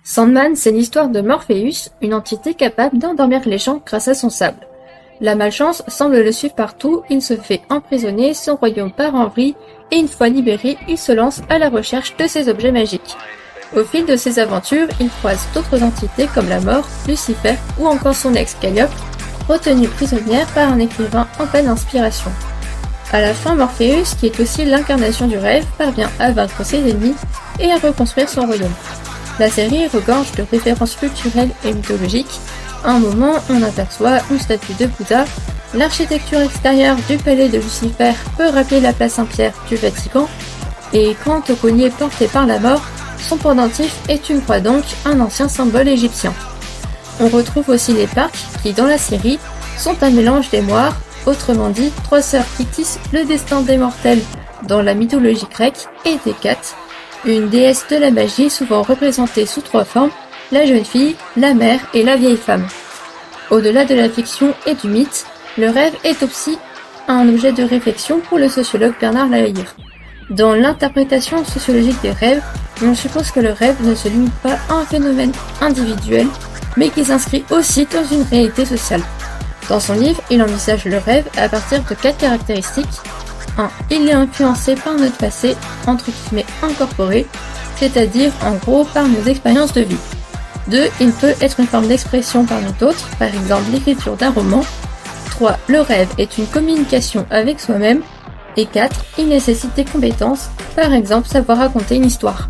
Sandman, c'est l'histoire de Morpheus, une entité capable d'endormir les gens grâce à son sable. La malchance semble le suivre partout, il se fait emprisonner, son royaume part en vrille, et une fois libéré, il se lance à la recherche de ses objets magiques. Au fil de ses aventures, il croise d'autres entités comme la mort, Lucifer ou encore son ex Calliope, retenue prisonnière par un écrivain en pleine inspiration. À la fin, Morpheus, qui est aussi l'incarnation du rêve, parvient à vaincre ses ennemis et à reconstruire son royaume. La série regorge de références culturelles et mythologiques. À un moment, on aperçoit une statue de Bouddha. L'architecture extérieure du palais de Lucifer peut rappeler la place Saint-Pierre du Vatican. Et quant au collier porté par la mort, son pendentif est une croix, donc un ancien symbole égyptien. On retrouve aussi les parcs qui, dans la série, sont un mélange des moires, autrement dit, trois sœurs qui tissent le destin des mortels dans la mythologie grecque, et Hécate, une déesse de la magie souvent représentée sous trois formes, la jeune fille, la mère et la vieille femme. Au-delà de la fiction et du mythe, le rêve est aussi un objet de réflexion pour le sociologue Bernard Lahire. Dans l'interprétation sociologique des rêves, on suppose que le rêve ne se limite pas à un phénomène individuel, mais qu'il s'inscrit aussi dans une réalité sociale. Dans son livre, il envisage le rêve à partir de 4 caractéristiques. 1. Il est influencé par notre passé, entre guillemets incorporé, c'est-à-dire en gros par nos expériences de vie. 2. Il peut être une forme d'expression parmi d'autres, par exemple l'écriture d'un roman. 3. Le rêve est une communication avec soi-même. Et 4. Il nécessite des compétences, par exemple savoir raconter une histoire.